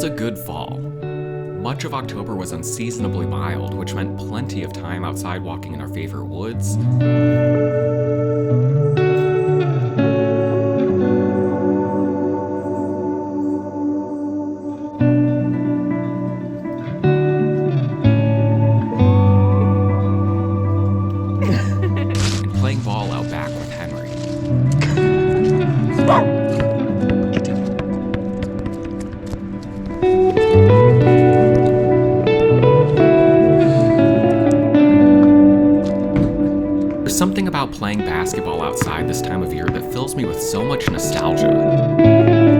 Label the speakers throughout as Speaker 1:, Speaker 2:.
Speaker 1: was a good fall. Much of October was unseasonably mild, which meant plenty of time outside walking in our favorite woods. And playing ball out back with Henry. There's something about playing basketball outside this time of year that fills me with so much nostalgia.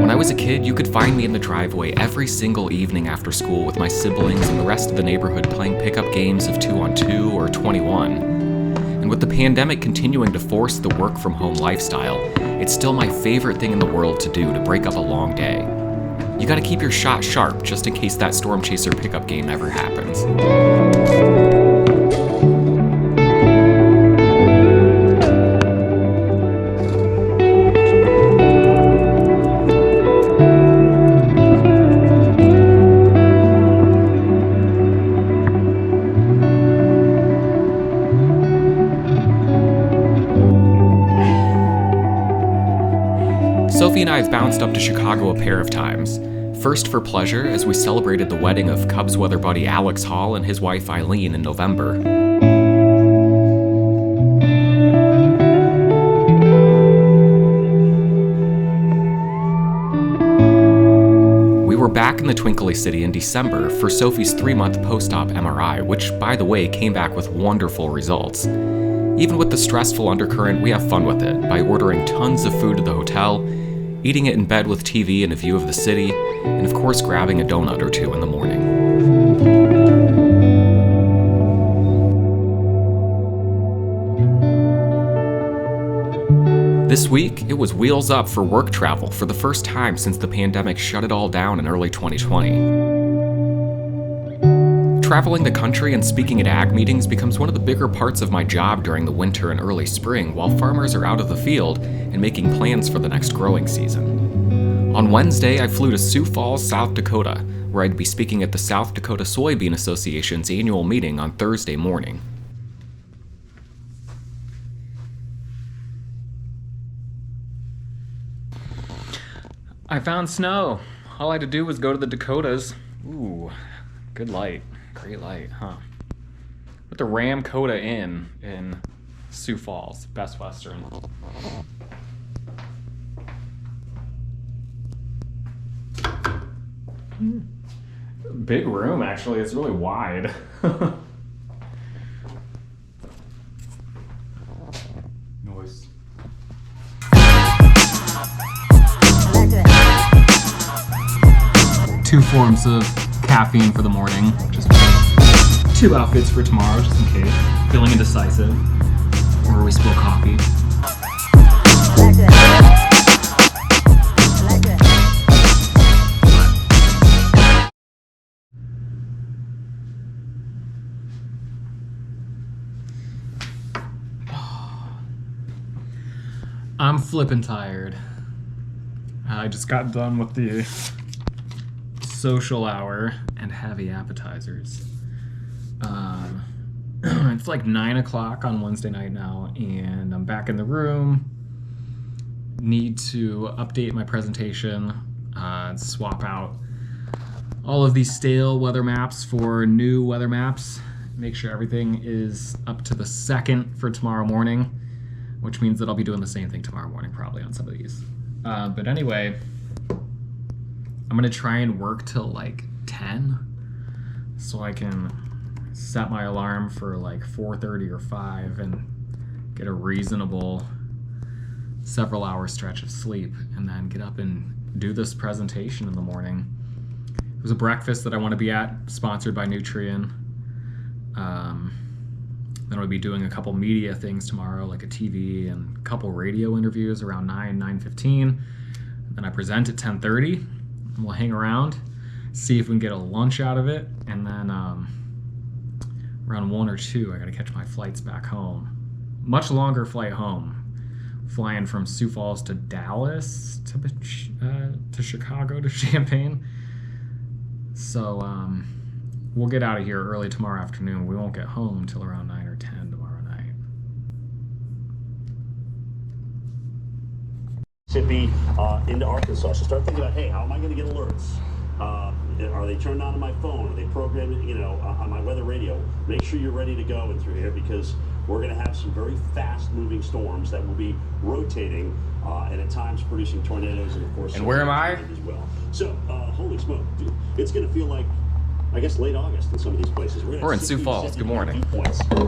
Speaker 1: When I was a kid, you could find me in the driveway every single evening after school with my siblings and the rest of the neighborhood playing pickup games of 2-on-2 or 21. And with the pandemic continuing to force the work-from-home lifestyle, it's still my favorite thing in the world to do to break up a long day. You gotta keep your shot sharp just in case that Storm Chaser pickup game ever happens. Sophie and I have bounced up to Chicago a pair of times. First for pleasure, as we celebrated the wedding of Cubs weather buddy Alex Hall and his wife Eileen in November. We were back in the Twinkly City in December for Sophie's 3-month post-op MRI, which, by the way, came back with wonderful results. Even with the stressful undercurrent, we have fun with it by ordering tons of food at the hotel, eating it in bed with TV and a view of the city, and of course grabbing a donut or two in the morning. This week, it was wheels up for work travel for the first time since the pandemic shut it all down in early 2020. Traveling the country and speaking at ag meetings becomes one of the bigger parts of my job during the winter and early spring while farmers are out of the field and making plans for the next growing season. On Wednesday, I flew to Sioux Falls, South Dakota, where I'd be speaking at the South Dakota Soybean Association's annual meeting on Thursday morning. I found snow. All I had to do was go to the Dakotas. Ooh, good light. Great light, huh? At the Ram Coda Inn in Sioux Falls, Best Western. Big room, actually. It's really wide. Noise. Two forms of caffeine for the morning. Just 2 outfits for tomorrow, just in case. Feeling indecisive. Or we spill coffee. I'm flippin' tired. I just got done with the social hour and heavy appetizers. It's like 9 o'clock on Wednesday night now, and I'm back in the room. Need to update my presentation, swap out all of these stale weather maps for new weather maps, make sure everything is up to the second for tomorrow morning, which means that I'll be doing the same thing tomorrow morning probably on some of these. But anyway, I'm gonna try and work till like 10 so I can set my alarm for like 4:30 or 5 and get a reasonable several hour stretch of sleep and then get up and do this presentation in the morning. There's a breakfast that I want to be at, sponsored by Nutrien. Then I'll be doing a couple media things tomorrow, like a TV and a couple radio interviews around 9:15. Then I present at 10:30. And we'll hang around, see if we can get a lunch out of it, and then around 1 or 2, I gotta catch my flights back home. Much longer flight home. Flying from Sioux Falls to Dallas to Chicago to Champaign. So we'll get out of here early tomorrow afternoon. We won't get home till around 9 or 10 tomorrow night.
Speaker 2: Mississippi into Arkansas. So start thinking about, hey, how am I going to get alerts? Are they turned on my phone? Are they programmed, on my weather radio? Make sure you're ready to go in through here, because we're going to have some very fast-moving storms that will be rotating and at times producing tornadoes and, of course,
Speaker 1: and where am I?
Speaker 2: As well. So, holy smoke, dude, it's going to feel like, I guess, late August in some of these places.
Speaker 1: We're in Sioux Falls. Good morning.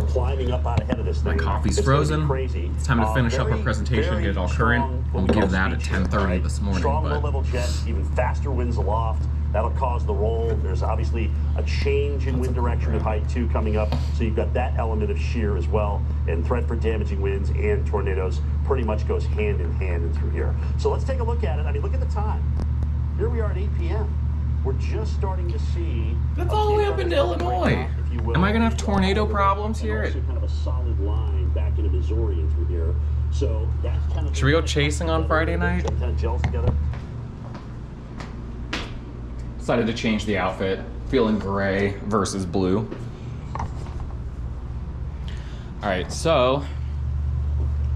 Speaker 2: Climbing up out ahead of this thing.
Speaker 1: My coffee's frozen.
Speaker 2: Crazy.
Speaker 1: It's time to finish up our presentation, get it all current. We'll give that at 10:30 this morning.
Speaker 2: Strong low-level jets, even faster winds aloft. That'll cause the roll. There's obviously a change in wind direction at height, too, coming up. So you've got that element of shear as well. And threat for damaging winds and tornadoes pretty much goes hand in hand through here. So let's take a look at it. I mean, look at the time. Here we are at 8 p.m. We're just starting to see...
Speaker 1: That's all the way up into Illinois. Am I going to have tornado problems here?
Speaker 2: Also kind of a solid line back into Missouri and through here. So that's kind of...
Speaker 1: Should we go chasing on Friday night?
Speaker 2: Kind of gels together.
Speaker 1: Decided to change the outfit. Feeling gray versus blue. Alright, so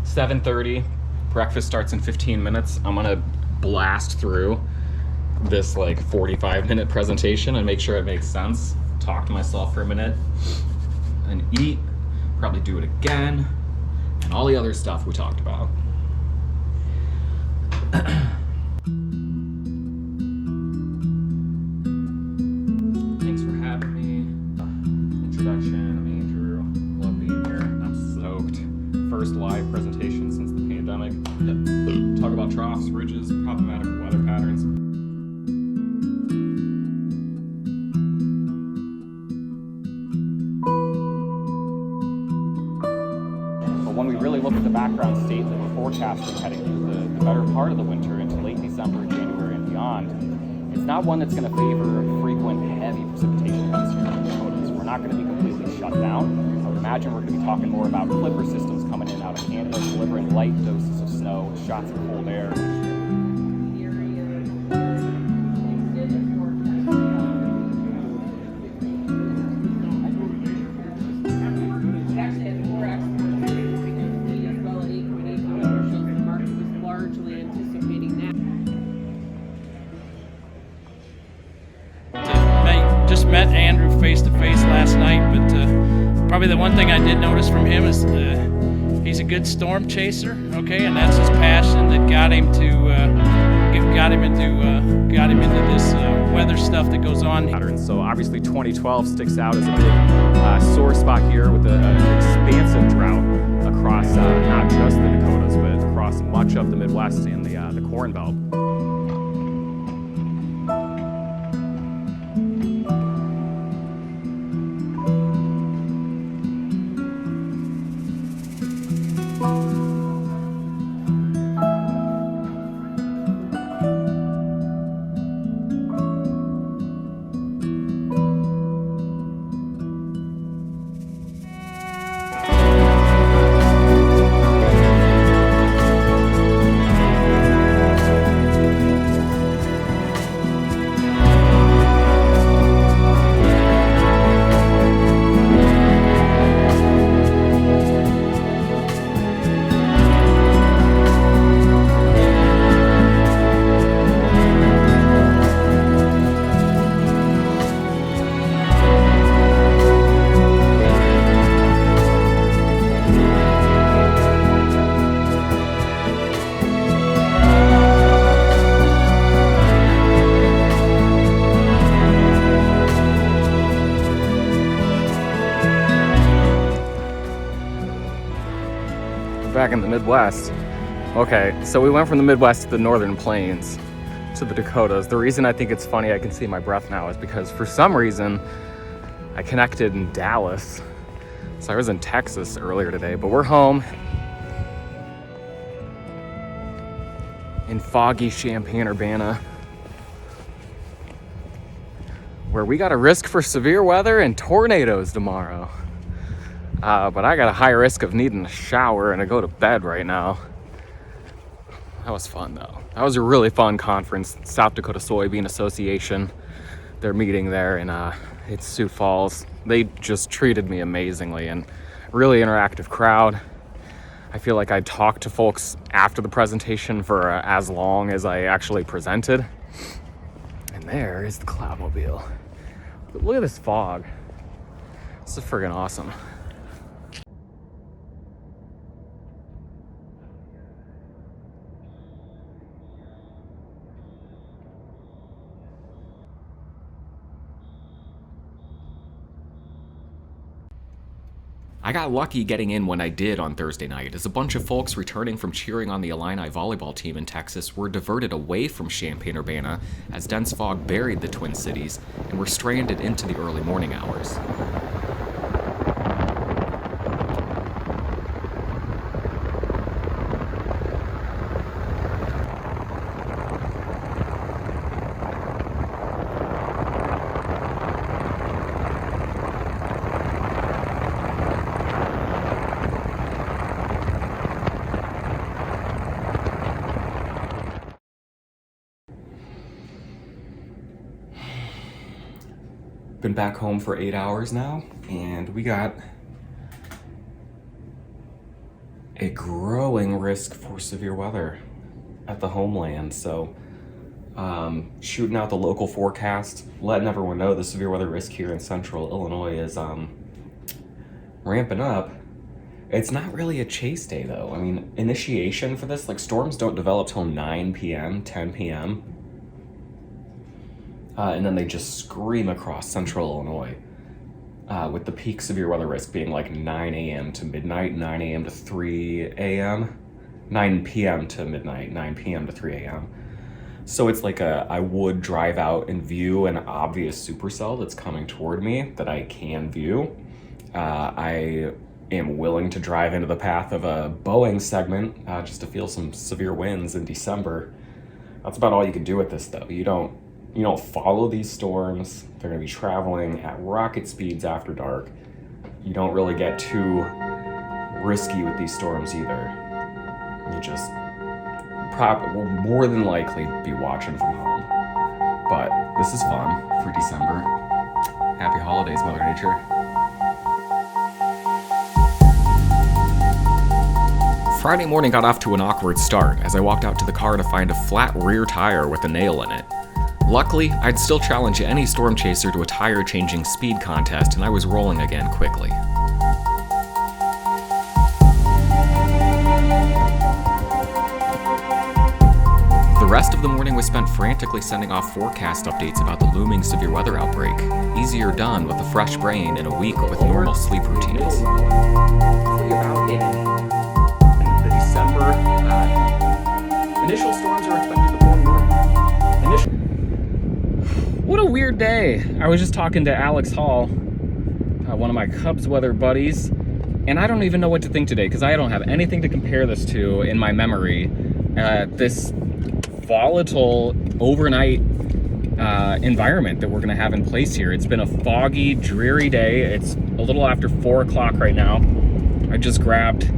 Speaker 1: 7:30. Breakfast starts in 15 minutes. I'm gonna blast through this like 45-minute presentation and make sure it makes sense. Talk to myself for a minute and eat. Probably do it again. And all the other stuff we talked about. Thanks for having me. Introduction, I'm Andrew. Love being here. I'm stoked. First live presentation since the pandemic. Talk about troughs, ridges, problematic weather patterns. But when we really look at the background state that we're forecasting heading through the better part of the winter into late December, January, and beyond, it's not one that's going to favor frequent heavy precipitation events here in the Dakotas. We're not going to be completely shut down. I would imagine we're going to be talking more about clipper systems coming in out of Canada, delivering light doses of snow, shots of cold air.
Speaker 3: Just met Andrew face to face last night, but probably the one thing I did notice from him is he's a good storm chaser. Okay, and that's his passion that got him into this weather stuff that goes on.
Speaker 1: So obviously 2012 sticks out as a big sore spot here with an expansive drought across not just the Dakotas, but across much of the Midwest and the Corn Belt. Back in the Midwest. Okay, so we went from the Midwest to the Northern Plains to the Dakotas. The reason I think it's funny I can see my breath now is because for some reason I connected in Dallas. So I was in Texas earlier today, but we're home in foggy Champaign-Urbana, where we got a risk for severe weather and tornadoes tomorrow. But I got a high risk of needing a shower and to go to bed right now. That was fun though. That was a really fun conference. South Dakota Soybean Association their meeting there in it's Sioux Falls. They just treated me amazingly and really interactive crowd. I feel like I talked to folks after the presentation for as long as I actually presented. And there is the Cloudmobile. Look at this fog. This is friggin' awesome. I got lucky getting in when I did on Thursday night, as a bunch of folks returning from cheering on the Illini volleyball team in Texas were diverted away from Champaign-Urbana as dense fog buried the Twin Cities and were stranded into the early morning hours. Been back home for 8 hours now, and we got a growing risk for severe weather at the homeland. So shooting out the local forecast, letting everyone know the severe weather risk here in central Illinois is ramping up. It's not really a chase day though. I mean, initiation for this, like storms don't develop till 9 p.m., 10 p.m. And then they just scream across central Illinois, with the peak severe weather risk being like 9 a.m. to midnight, 9 a.m. to 3 a.m., 9 p.m. to midnight, 9 p.m. to 3 a.m. So it's like I would drive out and view an obvious supercell that's coming toward me that I can view. I am willing to drive into the path of a Boeing segment just to feel some severe winds in December. That's about all you can do with this though. You don't follow these storms. They're going to be traveling at rocket speeds after dark. You don't really get too risky with these storms either. You just will more than likely be watching from home. But this is fun for December. Happy holidays, Mother Nature. Friday morning got off to an awkward start as I walked out to the car to find a flat rear tire with a nail in it. Luckily, I'd still challenge any storm chaser to a tire-changing speed contest, and I was rolling again quickly. The rest of the morning was spent frantically sending off forecast updates about the looming severe weather outbreak. Easier done with a fresh brain in a week with normal sleep routines. The December initial storms are expected to form north. What a weird day. I was just talking to Alex Hall, one of my Cubs weather buddies, and I don't even know what to think today because I don't have anything to compare this to in my memory. This volatile overnight environment that we're going to have in place here. It's been a foggy, dreary day. It's a little after 4 o'clock right now. I just grabbed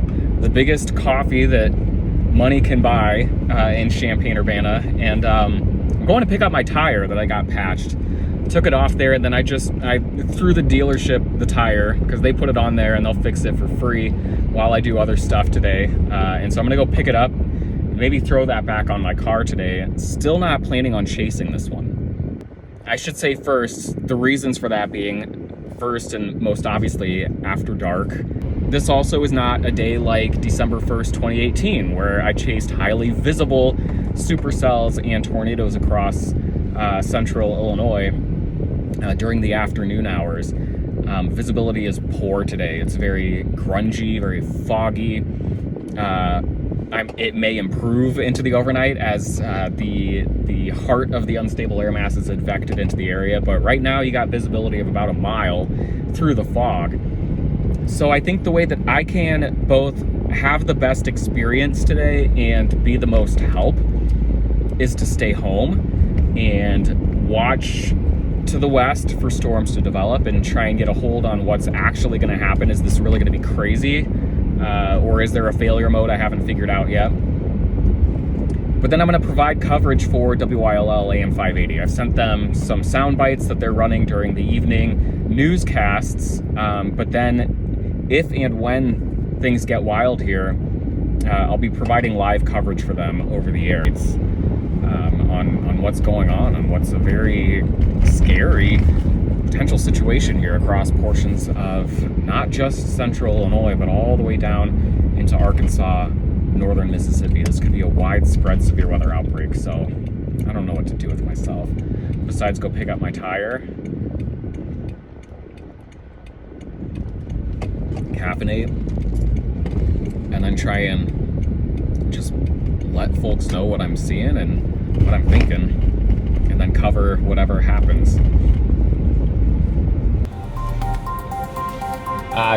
Speaker 1: the biggest coffee that money can buy in Champaign-Urbana, and I'm going to pick up my tire that I got patched. Took it off there, and then I threw the dealership the tire because they put it on there and they'll fix it for free while I do other stuff today. And so I'm gonna go pick it up, maybe throw that back on my car today. Still not planning on chasing this one. I should say first, the reasons for that being, first and most obviously, after dark. This also is not a day like December 1st, 2018, where I chased highly visible supercells and tornadoes across central Illinois during the afternoon hours. Visibility is poor today. It's very grungy, very foggy. It may improve into the overnight as the heart of the unstable air mass is advected into the area, but right now you got visibility of about a mile through the fog. So I think the way that I can both have the best experience today and be the most help is to stay home and watch to the west for storms to develop and try and get a hold on what's actually going to happen. Is this really going to be crazy? Or is there a failure mode I haven't figured out yet? But then I'm going to provide coverage for WILL AM 580. I've sent them some sound bites that they're running during the evening newscasts, but then if and when things get wild here, I'll be providing live coverage for them over the air. It's on what's going on what's a very scary potential situation here across portions of not just central Illinois, but all the way down into Arkansas, northern Mississippi. This could be a widespread severe weather outbreak, so I don't know what to do with myself besides go pick up my tire, caffeinate, and then try and just let folks know what I'm seeing and what I'm thinking, and then cover whatever happens.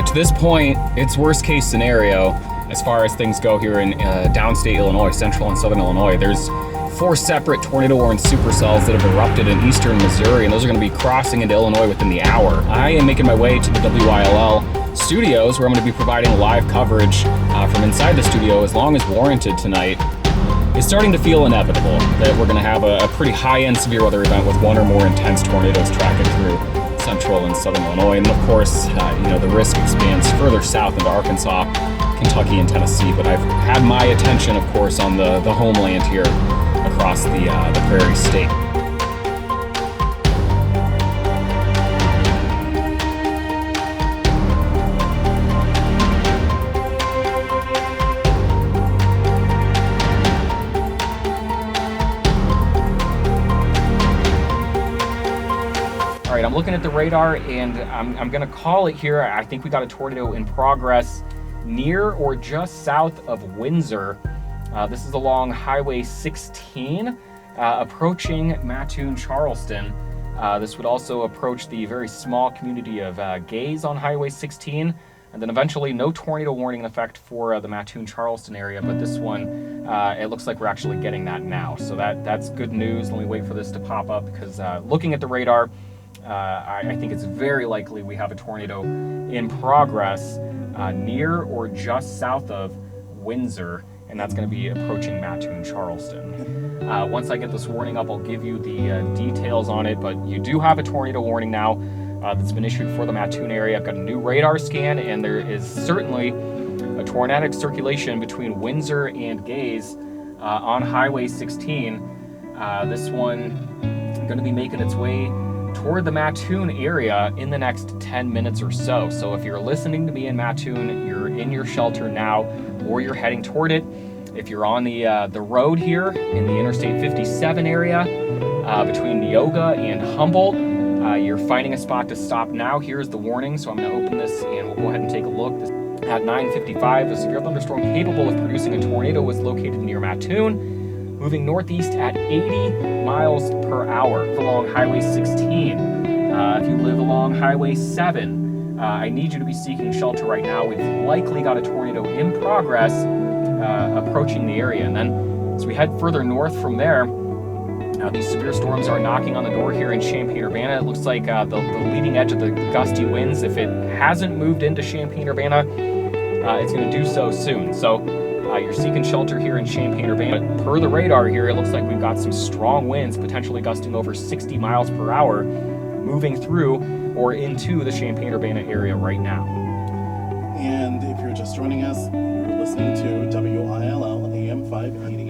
Speaker 1: To this point, it's worst case scenario as far as things go here in downstate Illinois, central and southern Illinois. There's 4 separate tornado warning supercells that have erupted in eastern Missouri, and those are going to be crossing into Illinois within the hour. I am making my way to the WILL studios, where I'm going to be providing live coverage from inside the studio as long as warranted tonight. It's starting to feel inevitable that we're going to have a pretty high-end severe weather event with 1 or more intense tornadoes tracking through central and southern Illinois. And of course, the risk expands further south into Arkansas, Kentucky, and Tennessee. But I've had my attention, of course, on the homeland here across the Prairie State. All right, I'm looking at the radar, and I'm going to call it here. I think we got a tornado in progress near or just south of Windsor. This is along Highway 16, approaching Mattoon, Charleston. This would also approach the very small community of Gaze on Highway 16, and then eventually no tornado warning in effect for the Mattoon, Charleston area, but this one, it looks like we're actually getting that now. So that's good news. Let me wait for this to pop up, because looking at the radar, I think it's very likely we have a tornado in progress near or just south of Windsor, and that's going to be approaching Mattoon, Charleston. Once I get this warning up, I'll give you the details on it, but you do have a tornado warning now that's been issued for the Mattoon area. I've got a new radar scan, and there is certainly a tornadic circulation between Windsor and Gaze on Highway 16. This one going to be making its way toward the Mattoon area in the next 10 minutes or so. So if you're listening to me in Mattoon, you're in your shelter now, or you're heading toward it. If you're on the road here in the Interstate 57 area between Neoga and Humboldt, you're finding a spot to stop now. Here's the warning. So I'm going to open this and we'll go ahead and take a look. At 9:55, a severe thunderstorm capable of producing a tornado was located near Mattoon, moving northeast at 80 miles per hour along Highway 16. If you live along Highway 7, I need you to be seeking shelter right now. We've likely got a tornado in progress approaching the area. And then as we head further north from there, these severe storms are knocking on the door here in Champaign-Urbana. It looks like the leading edge of the gusty winds, if it hasn't moved into Champaign-Urbana, it's going to do so soon. So you're seeking shelter here in Champaign-Urbana. But per the radar here, it looks like we've got some strong winds, potentially gusting over 60 miles per hour, moving through or into the Champaign-Urbana area right now.
Speaker 4: And if you're just joining us, you're listening to WILL AM 580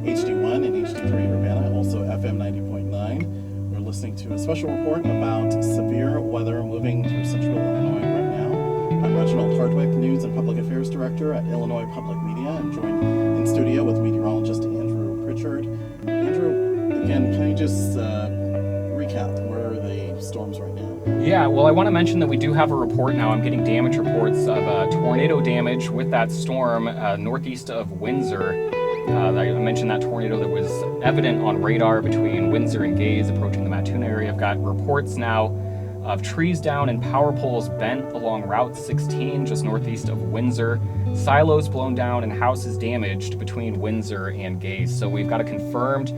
Speaker 4: HD1 and HD3 Urbana, also FM 90.9. We're listening to a special report about severe weather moving through central Illinois right now. I'm Reginald Hardwick, News and Public Affairs Director at Illinois Public Media. I'm joined in studio with meteorologist Andrew Pritchard. Andrew, again, can you just recap where are the storms right now?
Speaker 1: Yeah, well, I want to mention that we do have a report now. I'm getting damage reports of tornado damage with that storm northeast of Windsor. I mentioned that tornado that was evident on radar between Windsor and Gaze approaching the Mattoon area. I've got reports now of trees down and power poles bent along Route 16 just northeast of Windsor, silos blown down and houses damaged between Windsor and Gaze. So we've got a confirmed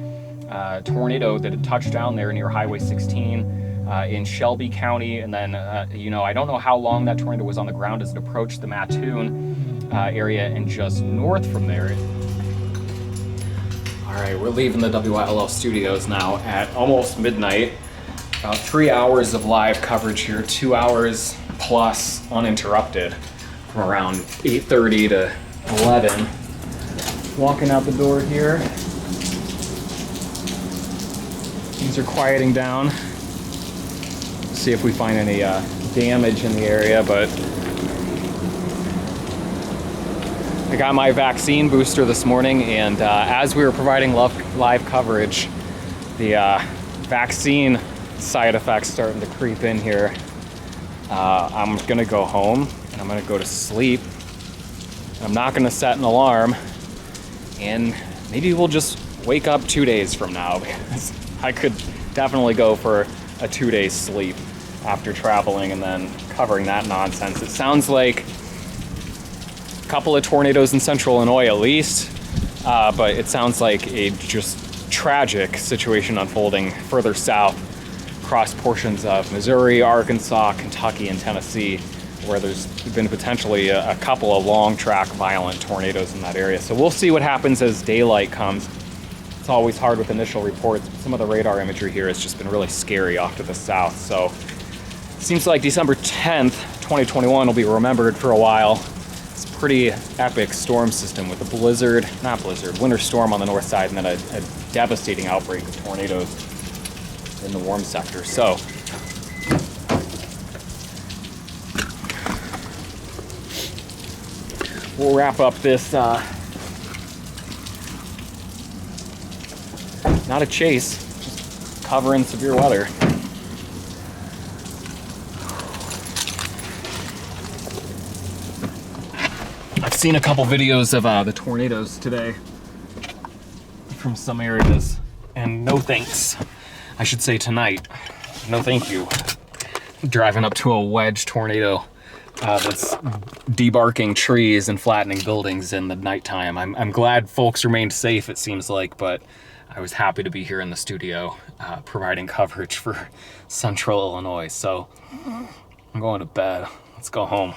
Speaker 1: tornado that had touched down there near Highway 16 in Shelby County. And then, I don't know how long that tornado was on the ground as it approached the Mattoon area and just north from there. All right, we're leaving the WILL studios now at almost midnight. About 3 hours of live coverage here, 2 hours plus uninterrupted from around 8:30 to 11. Walking out the door here. Things are quieting down. See if we find any damage in the area, but I got my vaccine booster this morning, and as we were providing live coverage, the vaccine side effects starting to creep in here. I'm gonna go home and I'm gonna go to sleep. I'm not gonna set an alarm, and maybe we'll just wake up 2 days from now, because I could definitely go for a 2-day sleep after traveling and then covering that nonsense. It sounds like a couple of tornadoes in central Illinois at least, but it sounds like a just tragic situation unfolding further south across portions of Missouri, Arkansas, Kentucky, and Tennessee, where there's been potentially a couple of long track violent tornadoes in that area. So we'll see what happens as daylight comes. It's always hard with initial reports. Some of the radar imagery here has just been really scary off to the south. So it seems like December 10th, 2021 will be remembered for a while. It's a pretty epic storm system with a winter storm on the north side, and then a devastating outbreak of tornadoes in the warm sector. So we'll wrap up this, not a chase, just covering severe weather. I've seen a couple videos of the tornadoes today from some areas, and no thanks. I should say tonight. No thank you. Driving up to a wedge tornado that's debarking trees and flattening buildings in the nighttime. I'm glad folks remained safe, it seems like, but I was happy to be here in the studio providing coverage for Central Illinois. So I'm going to bed. Let's go home.